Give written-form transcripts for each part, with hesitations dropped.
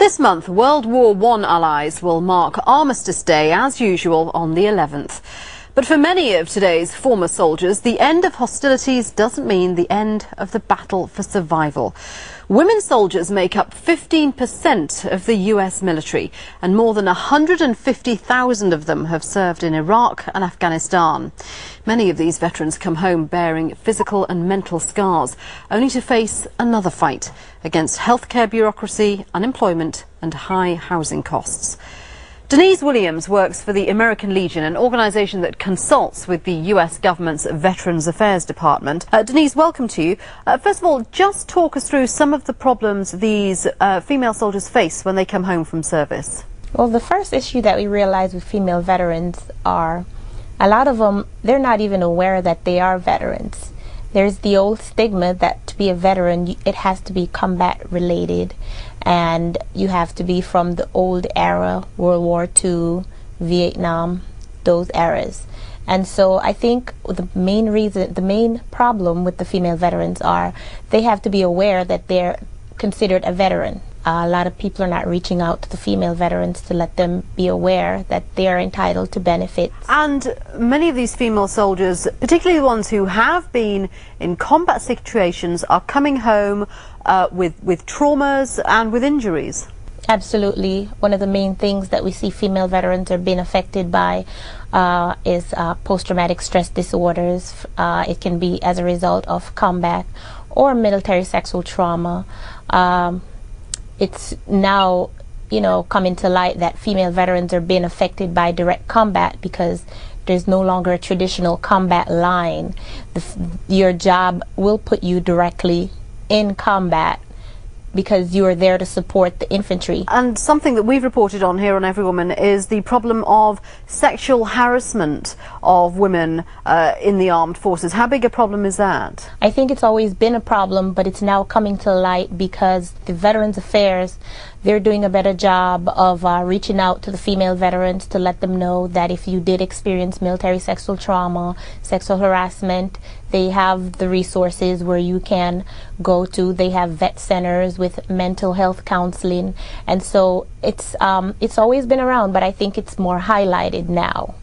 This month, World War I allies will mark Armistice Day as usual on the 11th. But for many of today's former soldiers, the end of hostilities doesn't mean the end of the battle for survival. Women soldiers make up 15% of the US military, and more than 150,000 of them have served in Iraq and Afghanistan. Many of these veterans come home bearing physical and mental scars, only to face another fight against healthcare bureaucracy, unemployment and high housing costs. Denise Williams works for the American Legion, an organisation that consults with the US government's Veterans Affairs Department. Denise, welcome to you. First of all, just talk us through some of the problems these female soldiers face when they come home from service. Well, the first issue that we realize with female veterans are a lot of them, they're not even aware that they are veterans. There's the old stigma that to be a veteran, it has to be combat related, and you have to be from the old era, World War II, Vietnam, those eras. And so I think the main problem with the female veterans are they have to be aware that they're considered a veteran. A lot of people are not reaching out to the female veterans to let them be aware that they are entitled to benefits. And many of these female soldiers, particularly the ones who have been in combat situations, are coming home with traumas and with injuries. Absolutely. One of the main things that we see female veterans are being affected by is post-traumatic stress disorders. It can be as a result of combat or military sexual trauma. It's now, coming to light that female veterans are being affected by direct combat because there's no longer a traditional combat line. Your job will put you directly in combat because you are there to support the infantry. And something that we've reported on here on Every Woman is the problem of sexual harassment of women in the armed forces. How big a problem is that? I think it's always been a problem, but it's now coming to light because the Veterans Affairs, they're doing a better job of reaching out to the female veterans to let them know that if you did experience military sexual trauma, sexual harassment, they have the resources where you can go to. They have vet centers with mental health counseling, and so it's always been around, but I think it's more highlighted now.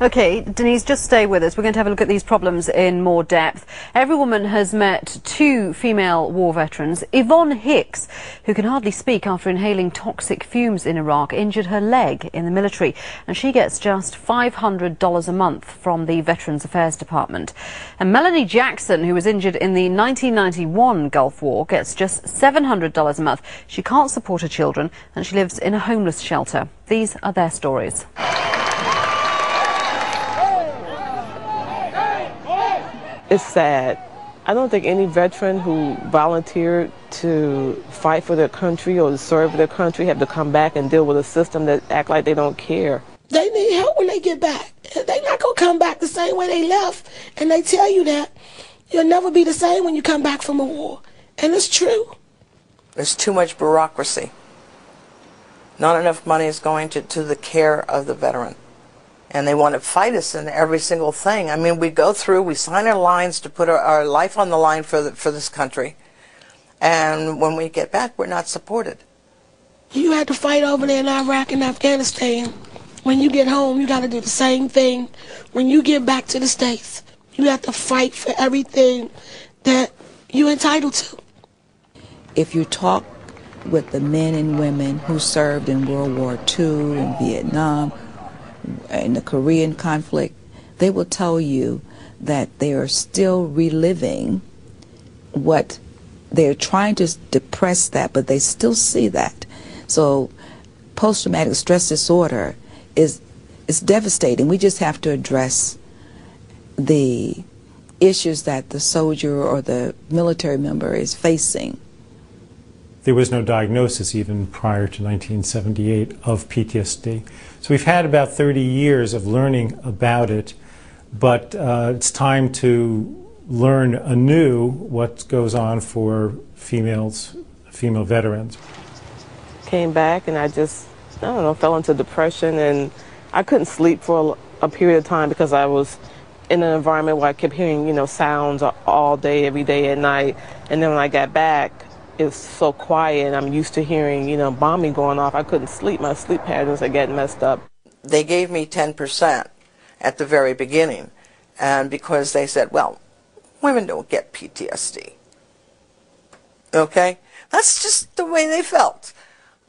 Okay, Denise, just stay with us. We're going to have a look at these problems in more depth. Every Woman has met two female war veterans. Yvonne Hicks, who can hardly speak after inhaling toxic fumes in Iraq, injured her leg in the military, and she gets just $500 a month from the Veterans Affairs Department. And Melanie Jackson, who was injured in the 1991 Gulf War, gets just $700 a month. She can't support her children, and she lives in a homeless shelter. These are their stories. It's sad. I don't think any veteran who volunteered to fight for their country or to serve their country have to come back and deal with a system that act like they don't care. They need help when they get back. They're not going to come back the same way they left. And they tell you that you'll never be the same when you come back from a war. And it's true. There's too much bureaucracy. Not enough money is going to the care of the veteran. And they want to fight us in every single thing. I mean, we go through, we sign our lines to put our life on the line for this country. And when we get back, we're not supported. You had to fight over there in Iraq and Afghanistan. When you get home, you got to do the same thing. When you get back to the States, you have to fight for everything that you're entitled to. If you talk with the men and women who served in World War II and Vietnam, in the Korean conflict, they will tell you that they are still reliving what they're trying to depress that, but they still see that. So post-traumatic stress disorder is devastating. We just have to address the issues that the soldier or the military member is facing. There was no diagnosis even prior to 1978 of PTSD. So we've had about 30 years of learning about it, but it's time to learn anew what goes on for female veterans. Came back and I fell into depression, and I couldn't sleep for a period of time because I was in an environment where I kept hearing, sounds all day, every day at night. And then when I got back, is so quiet, and I'm used to hearing, you know, bombing going off. I couldn't sleep. My sleep patterns are getting messed up. They gave me 10% at the very beginning, and because they said, well, women don't get PTSD. Okay? That's just the way they felt.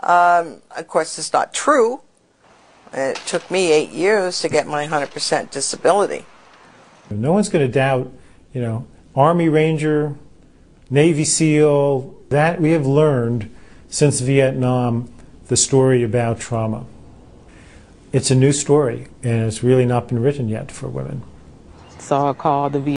Of course, it's not true. It took me 8 years to get my 100% disability. No one's going to doubt, you know, Army Ranger, Navy SEAL, that we have learned since Vietnam the story about trauma. It's a new story, and it's really not been written yet for women. So I called the